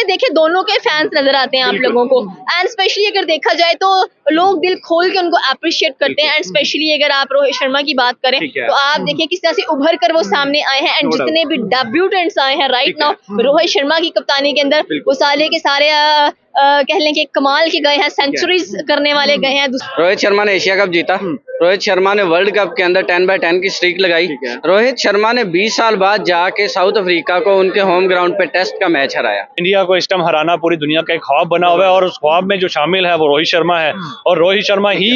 देखिए दोनों के फैंस नजर आते हैं आप लोगों को, एंड स्पेशली अगर देखा जाए तो लोग दिल खोल के उनको अप्रिशिएट करते हैं। एंड स्पेशली अगर आप रोहित शर्मा की बात करें तो आप देखिए किस तरह से उभर कर वो सामने आए हैं, एंड जितने भी डेब्यूटेंट्स आए हैं राइट नाउ रोहित शर्मा की कप्तानी के अंदर वो सारे के सारे कह लें कि कमाल के गए हैं, सेंचुरीज करने वाले गए हैं। रोहित शर्मा ने एशिया कप जीता, रोहित शर्मा ने वर्ल्ड कप के अंदर 10/10 की स्ट्रीक लगाई, रोहित शर्मा ने 20 साल बाद जाके साउथ अफ्रीका को उनके होम ग्राउंड पे टेस्ट का मैच हराया। इंडिया को इस टाइम हराना पूरी दुनिया का एक ख्वाब बना हुआ है और उस ख्वाब में जो शामिल है वो रोहित शर्मा है, और रोहित शर्मा ही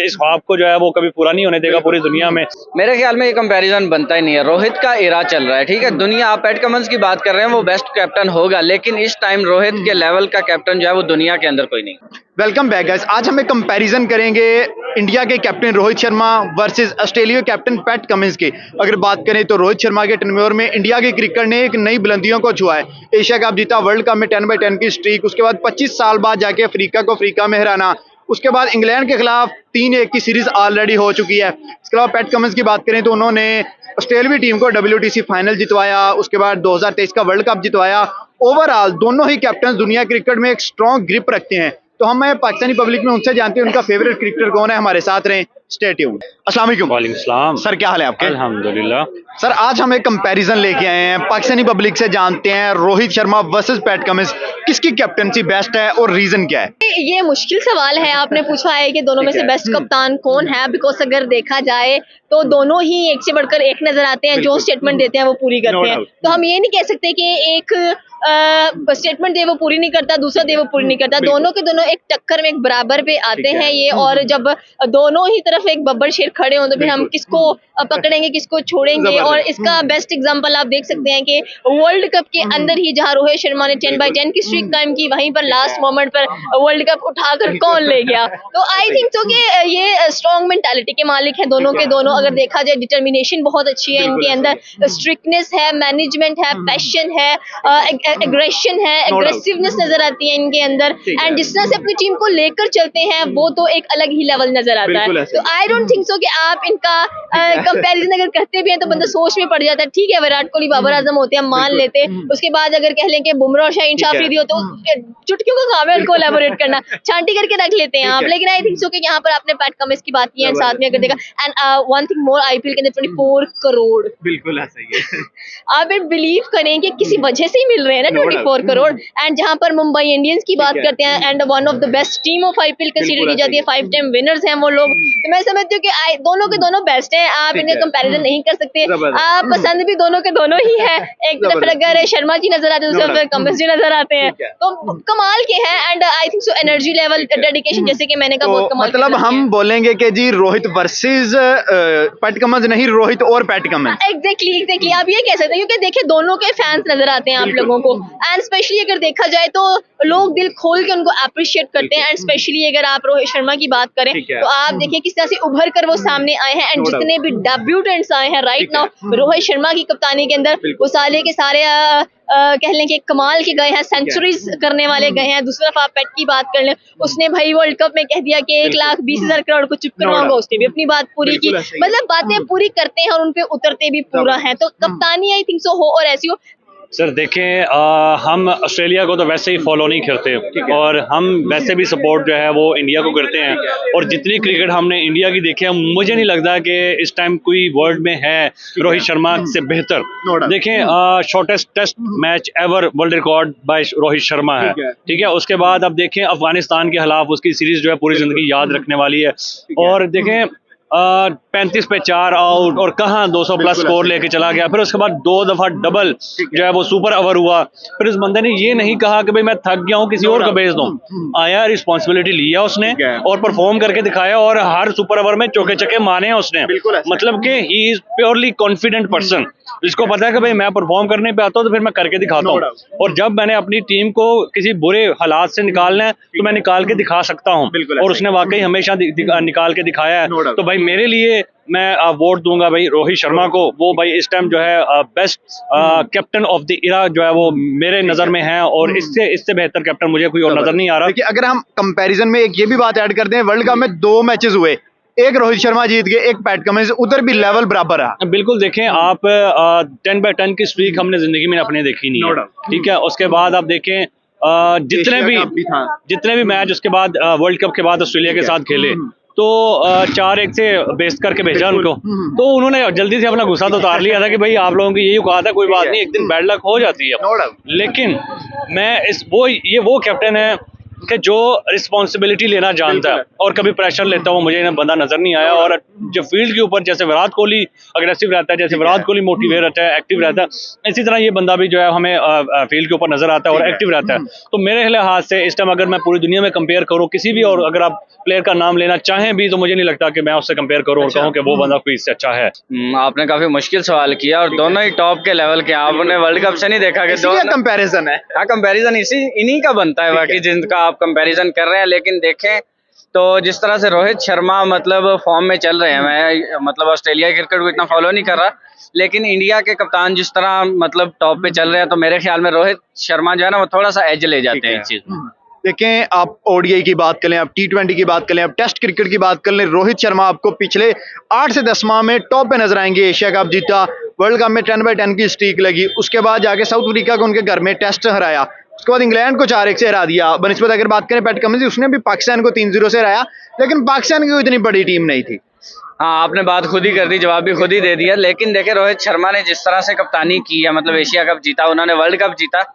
इस ख्वाब को जो है वो कभी पूरा नहीं होने देगा पूरी दुनिया में। मेरे ख्याल में ये कंपैरिजन बनता ही नहीं है, रोहित का एरा चल रहा है, ठीक है। दुनिया आप पैट कमिंस की बात कर रहे हैं, वो बेस्ट कैप्टन होगा, लेकिन इस टाइम रोहित के लेवल का कैप्टन जो है वो दुनिया के अंदर कोई नहीं। Welcome back guys. आज हम एक कंपैरिजन करेंगे इंडिया के captain Rohit Sharma versus Australia captain PAT Cummins की। अगर बात करें तो रोहित शर्मा के टेन्योर में इंडिया के क्रिकेट ने एक नई बुलंदियों को छुआ है। एशिया कप जीता, वर्ल्ड कप में 10/10 की स्ट्रीक, उसके बाद 25 साल बाद जाके अफ्रीका को अफ्रीका में हराना, उसके बाद इंग्लैंड के खिलाफ 3-1 की सीरीज ऑलरेडी हो चुकी है। इसके अलावा पैट कमिंस की बात करें तो उन्होंने ऑस्ट्रेलियाई टीम को WTC फाइनल जितवाया, उसके बाद 2023 का वर्ल्ड कप जितवाया। ओवरऑल दोनों ही कैप्टन दुनिया क्रिकेट में एक स्ट्रॉन्ग ग्रिप रखते हैं। तो हम पाकिस्तानी पब्लिक में उनसे जानते हैं उनका फेवरेट क्रिकेटर कौन है। हमारे साथ रहें, स्टे ट्यून्ड। अस्सलाम वालेकुम। वालेकुम सलाम सर, क्या हाल है आपके? अल्हम्दुलिल्लाह। सर, आज हम एक कंपैरिजन लेके आए हैं, पाकिस्तानी पब्लिक से जानते हैं Rohit Sharma versus PAT Cummins, किसकी कैप्टनसी बेस्ट है और रीजन क्या है? ये मुश्किल सवाल है, आपने पूछा है कि दोनों में से बेस्ट कप्तान कौन है, बिकॉज अगर देखा जाए तो दोनों ही एक से बढ़कर एक नजर आते हैं, जो स्टेटमेंट देते हैं वो पूरी करते हैं। तो हम ये नहीं कह सकते कि एक स्टेटमेंट दे वो पूरी नहीं करता, दूसरा दे वो पूरी नहीं करता। दोनों के दोनों एक टक्कर में एक बराबर पे आते हैं ये, और जब दोनों ही तरफ एक बब्बर शेर खड़े हों तो फिर हम किसको पकड़ेंगे किसको छोड़ेंगे। और इसका बेस्ट एग्जांपल आप देख सकते हैं कि वर्ल्ड कप के अंदर ही जहां रोहित शर्मा ने 10/10 की स्ट्रीक कायम की, वहीं पर लास्ट मोमेंट पर वर्ल्ड कप उठाकर कौन ले गया। तो आई थिंक सो कि ये स्ट्रॉन्ग मेंटालिटी के मालिक हैं दोनों के दोनों। अगर देखा जाए डिटर्मिनेशन बहुत अच्छी है इनके अंदर, स्ट्रिक्टनेस है, मैनेजमेंट है, पैशन है, एग्रेशन है, एग्रेसिवनेस नजर आती है इनके अंदर, एंड जिस तरह से अपनी टीम को लेकर चलते हैं वो तो एक अलग ही लेवल नजर आता है। तो आई डोंट थिंक सो कि आप इनका कंपैरिजन अगर करते भी हैं तो बंदा सोच में पड़ जाता है। ठीक है, विराट कोहली बाबर आजम होते हैं, मान लेते, उसके बाद अगर कह लें कि बुमराह और शाहीन शाह अफरीदी हो तो चुटकियों का काम है उनको एलैबोरेट करना, छांटी करके रख लेते हैं आप। लेकिन आई थिंक सो कि यहाँ पर आपने पैट कमिंस की बात की है, साथ में अगर देखा, and one thing more, IPL के अंदर 24 करोड़, बिल्कुल ऐसा ही है। आप बिलीव करें कि किसी वजह से ही मिल रहे हैं ना 24 करोड़। एंड जहां पर मुंबई इंडियंस की बात करते हैं, and one of the best team of IPL consider की जाती है, 5 टाइम विनर्स हैं वो लोग। तो मैं समझती हूँ कि दोनों के दोनों बेस्ट हैं, आप इनका कंपैरिजन नहीं कर सकते। आप पसंद भी दोनों के दोनों ही है, एक तरफ अगर शर्मा जी नजर आते हैं, दूसरी तरफ कमिंस जी नजर आते हैं, तो कमाल के हैं। And I think so energy level, dedication, जैसे कि मैंने कहा, बहुत कमाल। मतलब हम बोलेंगे कि जी रोहित वर्सेस पैट कमिंस नहीं, रोहित और पैट कमिंस। एग्जैक्टली आप ये कह सकते हैं, क्योंकि देखिए दोनों के फैंस नजर आते हैं आप लोगों को, एंड स्पेशली अगर देखा जाए तो लोग दिल खोल के उनको अप्रिशिएट करते हैं। एंड स्पेशली अगर आप रोहित शर्मा की बात करें तो आप देखिए किस तरह से उभर कर वो सामने आए हैं, एंड जितने भी डेब्यूटेंट्स आए हैं राइट नाउ रोहित शर्मा की कप्तानी के अंदर वो सारे के सारे कह लें कि कमाल के गए हैं, सेंचुरीज करने वाले गए हैं। दूसरी तरफ आप पैट की बात कर लें, उसने भाई वर्ल्ड कप में कह दिया कि 1,20,000 करोड़ को चुप करवाऊंगा, उसने भी अपनी बात पूरी की। मतलब बातें पूरी करते हैं और उनपे उतरते भी पूरा है। तो कप्तानी आई थिंक सो हो और ऐसी हो। सर देखें, हम ऑस्ट्रेलिया को तो वैसे ही फॉलो नहीं करते, और हम वैसे भी सपोर्ट जो है वो इंडिया को करते हैं। और जितनी क्रिकेट हमने इंडिया की देखी है, मुझे नहीं लगता कि इस टाइम कोई वर्ल्ड में है रोहित शर्मा से बेहतर। देखें, shortest test match ever world record by Rohit Sharma है, ठीक है। उसके बाद अब देखें अफगानिस्तान के खिलाफ उसकी सीरीज जो है पूरी जिंदगी याद रखने वाली है। और देखें 35 पे 4 आउट, और कहाँ 200 प्लस स्कोर लेके चला गया। फिर उसके बाद 2 दफा डबल जो है वो सुपर ओवर हुआ। फिर उस बंदे ने ये नहीं कहा कि भाई मैं थक गया हूँ, किसी और को भेज दूं। आया, रिस्पॉन्सिबिलिटी लिया उसने और परफॉर्म करके दिखाया, और हर सुपर ओवर में चौके चक्के मारे उसने। मतलब कि he is purely confident person, जिसको पता है कि भाई मैं परफॉर्म करने पे आता हूँ तो फिर मैं करके दिखाता हूँ। और जब मैंने अपनी टीम को किसी बुरे हालात से निकालना है तो मैं निकाल के दिखा सकता हूँ, और उसने वाकई हमेशा निकाल के दिखाया है। तो भाई मेरे लिए मैं वोट दूंगा भाई रोहित शर्मा को। वो भाई इस टाइम जो है best captain of the era जो है वो मेरे नजर में है, और इससे बेहतर कैप्टन मुझे कोई और नजर नहीं आ रहा। देखिए, अगर हम कंपैरिजन में एक ये भी बात ऐड करते हैं, वर्ल्ड कप में 2 मैचेस हुए, एक रोहित शर्मा जीत गए, एक पैट कमिंस, उधर भी लेवल बराबर है। बिल्कुल देखें आप 10/10 की स्ट्रीक हमने जिंदगी में अपने देखी नहीं है, ठीक है। उसके बाद आप देखें जितने भी मैच उसके बाद वर्ल्ड कप के बाद ऑस्ट्रेलिया के साथ खेले तो 4-1 से बेस्ट करके भेजा उनको, तो उन्होंने जल्दी से अपना गुस्सा तो उतार लिया था कि भाई आप लोगों की यही औकात है, कोई बात नहीं, एक दिन बैड लक हो जाती है। लेकिन मैं वो कैप्टन है कि जो रिस्पॉन्सिबिलिटी लेना जानता है और कभी प्रेशर लेता हुआ मुझे इन्हें बंदा नजर नहीं आया। और जो फील्ड के ऊपर जैसे विराट कोहली अग्रेसिव रहता है, जैसे विराट कोहली मोटिवेट रहता है, एक्टिव रहता है, इसी तरह ये बंदा भी जो है हमें फील्ड के ऊपर नजर आता है और एक्टिव रहता है। तो मेरे लिहाज से इस टाइम अगर मैं पूरी दुनिया में कंपेयर करूँ किसी भी, और अगर आप प्लेयर का नाम लेना चाहें भी, तो मुझे नहीं लगता कि मैं उससे कंपेयर करूँ और कहूँ कि वो बंदा कोई इससे अच्छा है। आपने काफी मुश्किल सवाल किया और दोनों ही टॉप के लेवल के। आपने वर्ल्ड कप से नहीं देखा कि दो कंपैरिजन है। हाँ, कंपैरिजन इन्हीं का बनता है बाकी जिनका आप कंपैरिजन कर रहे हैं। लेकिन देखें तो जिस तरह से रोहित शर्मा मतलब फॉर्म में चल रहे हैं, मैं मतलब ऑस्ट्रेलिया क्रिकेट को इतना फॉलो नहीं कर रहा, लेकिन इंडिया के कप्तान जिस तरह मतलब टॉप पे चल रहे हैं, तो मेरे ख्याल में रोहित शर्मा जो है ना वो थोड़ा सा एज ले जाते हैं इस चीज में। देखें, आप ओडीआई की बात करें, आप T20 की बात करें, आप टेस्ट क्रिकेट की बात कर लें, रोहित शर्मा आपको पिछले 8 से 10 माह में टॉप पे नजर आएंगे। एशिया कप जीता, वर्ल्ड कप में 10/10 की स्ट्रीक लगी, उसके बाद जाके साउथ अफ्रीका को उनके घर में टेस्ट हराया, उसके बाद इंग्लैंड को 4-1 से हरा दिया। बनिस्बत अगर बात करें पैट कमिंस, उसने भी पाकिस्तान को 3-0 से हराया, लेकिन पाकिस्तान की इतनी बड़ी टीम नहीं थी। हाँ, आपने बात खुद ही कर दी, जवाब भी खुद ही दे दिया। लेकिन देखे रोहित शर्मा ने जिस तरह से कप्तानी की है, मतलब एशिया कप जीता, उन्होंने वर्ल्ड कप जीता,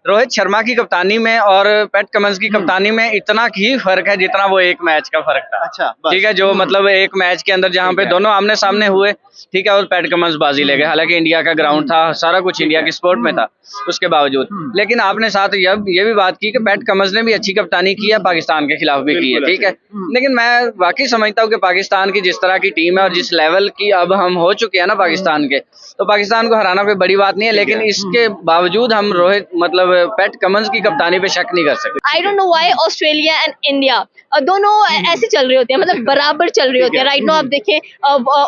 रोहित शर्मा की कप्तानी में और पैट कमिंस की कप्तानी में इतना ही फर्क है जितना वो एक मैच का फर्क था। अच्छा, ठीक है, जो मतलब एक मैच के अंदर जहाँ पे दोनों आमने सामने हुए, ठीक है, और पैट कमिंस बाजी ले गए। हालांकि इंडिया का ग्राउंड था, सारा कुछ इंडिया की स्पोर्ट में था उसके बावजूद। लेकिन आपने साथ ये भी बात की कि पैट कमिंस ने भी अच्छी कप्तानी की है, पाकिस्तान के खिलाफ भी की है, ठीक है। लेकिन मैं वाकई समझता हूँ कि पाकिस्तान की जिस तरह की टीम है और जिस लेवल की अब हम हो चुके हैं ना पाकिस्तान के, तो पाकिस्तान को हराना कोई बड़ी बात नहीं है। लेकिन इसके बावजूद हम रोहित मतलब पैट कमिंस की कप्तानी पे शक नहीं कर सकते। I don't know why Australia and India दोनों ऐसे चल रहे होते हैं, मतलब बराबर चल रहे होते हैं। राइट नो आप देखें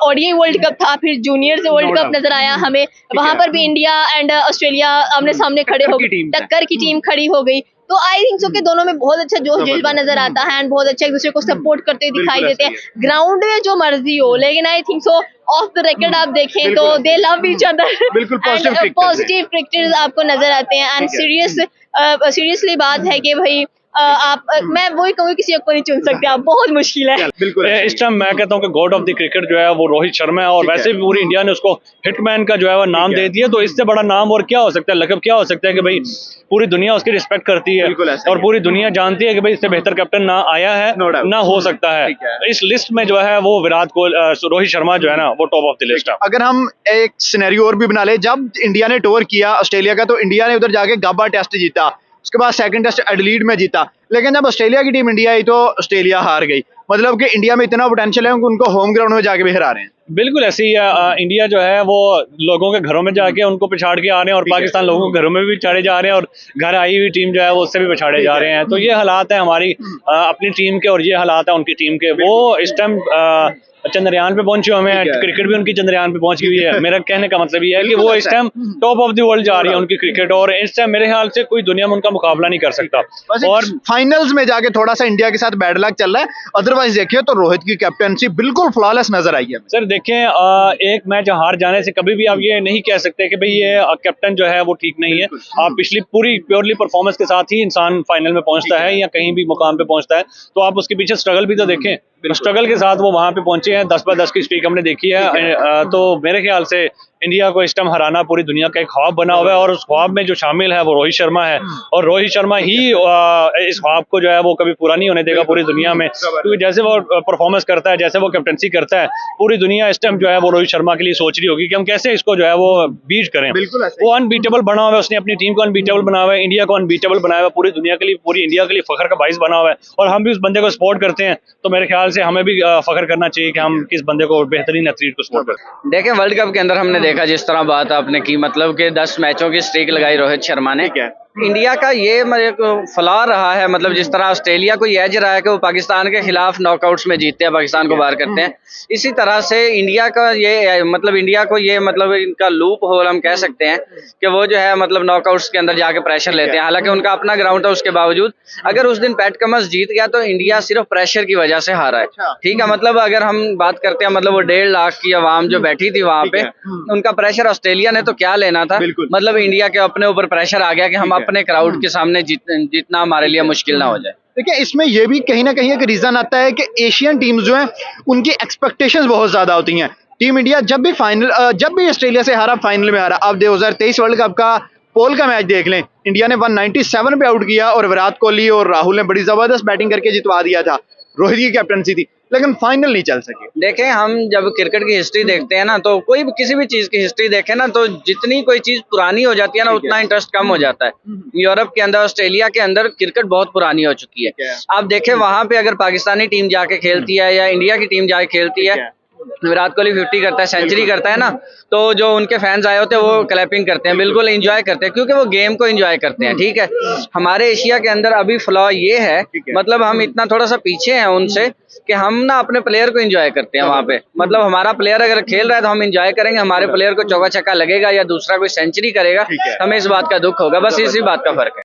ओडीआई वर्ल्ड कप था, फिर जूनियर से वर्ल्ड कप नजर आया हमें, वहां पर भी इंडिया एंड ऑस्ट्रेलिया आमने सामने खड़े हो गए, टक्कर की टीम खड़ी हो गई। तो आई थिंक सो कि दोनों में बहुत अच्छा जोश जज्बा नजर आता है एंड बहुत अच्छा एक दूसरे को सपोर्ट करते हुए दिखाई देते हैं। ग्राउंड में जो मर्जी हो, लेकिन I think so of the record आप देखें तो दे लव ईच अदर, बिल्कुल पॉजिटिव क्रिकेटर्स आपको नजर आते हैं। एंड सीरियसली बात है कि भाई मैं वही कहूँ, किसी को नहीं चुन सकते आप, बहुत मुश्किल है। बिल्कुल इस टाइम मैं कहता हूँ कि गॉड ऑफ द क्रिकेट जो है वो रोहित शर्मा है, और वैसे भी पूरी इंडिया ने उसको हिटमैन का जो है वो नाम दे दिया। तो इससे बड़ा नाम और क्या हो सकता है, लक़ब क्या हो सकता है कि भाई पूरी दुनिया उसकी रिस्पेक्ट करती है और पूरी दुनिया जानती है कि भाई इससे बेहतर कैप्टन ना आया है ना हो सकता है। इस लिस्ट में जो है वो विराट कोहली, रोहित शर्मा जो है ना वो टॉप ऑफ द लिस्ट है। अगर हम एक सिनेरियो और भी बना ले, जब इंडिया ने टूर किया ऑस्ट्रेलिया का, तो इंडिया ने उधर जाके गाबा टेस्ट जीता, उसके बाद सेकंड टेस्ट एडिलेड में जीता, लेकिन जब ऑस्ट्रेलिया की टीम इंडिया आई तो ऑस्ट्रेलिया हार गई। मतलब कि इंडिया में इतना पोटेंशियल है, उनको होम ग्राउंड में जाके भी हरा रहे हैं। बिल्कुल ऐसे ही है। इंडिया जो है वो लोगों के घरों में जाके उनको पिछाड़ के आ रहे हैं, और पाकिस्तान लोगों के घरों में भी पिछाड़े जा रहे हैं, और घर आई हुई टीम जो है वो उससे भी पिछाड़े जा रहे हैं। तो ये हालात है हमारी अपनी टीम के, और ये हालात है उनकी टीम के। वो इस टाइम चंद्रयान पे पहुंची, हमें क्रिकेट भी उनकी चंद्रयान पे पहुंची हुई है। मेरा कहने का मतलब ये है कि वो इस time top of the world जा रही है उनकी क्रिकेट, और इस टाइम मेरे ख्याल से कोई दुनिया में उनका मुकाबला नहीं कर सकता। और फाइनल्स में जाके थोड़ा सा इंडिया के साथ बैड लक चल रहा है, अदरवाइज देखिए तो रोहित की कैप्टनसी बिल्कुल फ्लॉलेस नजर आई है। सर देखें, एक मैच हार जाने से कभी भी आप ये नहीं कह सकते कि भाई ये कैप्टन जो है वो ठीक नहीं है। आप पिछली पूरी प्योरली परफॉर्मेंस के साथ ही इंसान फाइनल में पहुंचता है या कहीं भी मुकाम पे पहुंचता है, तो आप उसके पीछे स्ट्रगल भी तो देखें। स्ट्रगल के साथ वो वहां पे पहुंचे हैं, 10/10 की स्ट्रीक हमने देखी है। तो मेरे ख्याल से इंडिया को इस टाइम हराना पूरी दुनिया का एक ख्वाब बना हुआ है, और उस ख्वाब में जो शामिल है वो रोहित शर्मा है, और रोहित शर्मा ही इस ख्वाब को जो है वो कभी पूरा नहीं होने देगा पूरी दुनिया में। क्योंकि जैसे वो परफॉर्मेंस करता है, जैसे वो कैप्टनसी करता है, पूरी दुनिया इस टाइम जो है वो रोहित शर्मा के लिए सोच रही होगी कि हम कैसे इसको जो है वो बीट करें। वो अनबीटेबल बना हुआ है, उसने अपनी टीम को अनबीटेबल बनाया हुआ है, इंडिया को अनबीटेबल बनाया हुआ है, पूरी दुनिया के लिए, पूरी इंडिया के लिए फखर का बाइस बना हुआ है, और हम भी उस बंदे को सपोर्ट करते हैं। तो मेरे ख्याल से हमें भी फखर करना चाहिए कि हम किस बंदे को, बेहतरीन एथलीट को सपोर्ट करते। देखें, वर्ल्ड कप के अंदर हमने देखा जिस तरह बात आपने की, मतलब कि 10 मैचों की स्ट्रीक लगाई रोहित शर्मा ने, इंडिया का ये फ्लॉ रहा है, मतलब जिस तरह ऑस्ट्रेलिया को ये एज रहा है कि वो पाकिस्तान के खिलाफ नॉकआउट्स में जीतते हैं, पाकिस्तान को बाहर करते हैं, इसी तरह से इंडिया का ये मतलब इंडिया को ये मतलब इनका लूप होल हम कह सकते हैं कि वो जो है मतलब नॉकआउट्स के अंदर जाके प्रेशर लेते हैं। हालांकि उनका अपना ग्राउंड था, उसके बावजूद अगर उस दिन पैट कमिंस जीत गया तो इंडिया सिर्फ प्रेशर की वजह से हारा है। ठीक है, मतलब अगर हम बात करते हैं मतलब वो 1.5 लाख की आवाम जो बैठी थी वहां पे, उनका प्रेशर ऑस्ट्रेलिया ने तो क्या लेना था, मतलब इंडिया के अपने ऊपर प्रेशर आ गया कि हम अपने क्राउड के सामने जीतना हमारे लिए मुश्किल ना हो जाए। देखिए, इसमें यह भी कहीं ना कहीं एक रीजन आता है कि एशियन टीम्स जो हैं उनकी एक्सपेक्टेशंस बहुत ज्यादा होती हैं। टीम इंडिया जब भी ऑस्ट्रेलिया से हारा, फाइनल में हारा। अब 2023 वर्ल्ड कप का पोल का मैच देख लें, इंडिया ने 197 पे आउट किया और विराट कोहली और राहुल ने बड़ी जबरदस्त बैटिंग करके जितवा दिया था। रोहित की कैप्टनसी थी, लेकिन फाइनल नहीं चल सके। देखें, हम जब क्रिकेट की हिस्ट्री देखते हैं ना, तो कोई भी किसी भी चीज की हिस्ट्री देखें ना, तो जितनी कोई चीज पुरानी हो जाती है ना, उतना इंटरेस्ट कम हो जाता है। यूरोप के अंदर, ऑस्ट्रेलिया के अंदर क्रिकेट बहुत पुरानी हो चुकी है। आप देखें वहां पे अगर पाकिस्तानी टीम जाके खेलती है या इंडिया की टीम जाके खेलती है, विराट कोहली 50 करता है, सेंचुरी करता है ना, तो जो उनके फैंस आए होते हैं वो क्लैपिंग करते हैं, बिल्कुल एंजॉय करते हैं, क्योंकि वो गेम को एंजॉय करते हैं। ठीक है, हमारे एशिया के अंदर अभी फ्लॉ ये है, मतलब हम इतना थोड़ा सा पीछे हैं उनसे कि हम ना अपने प्लेयर को एंजॉय करते हैं वहां पे। मतलब हमारा प्लेयर अगर खेल रहा है तो हम एंजॉय करेंगे, हमारे प्लेयर को चौका छक्का लगेगा या दूसरा कोई सेंचुरी करेगा, हमें इस बात का दुख होगा। बस इसी बात का फर्क है।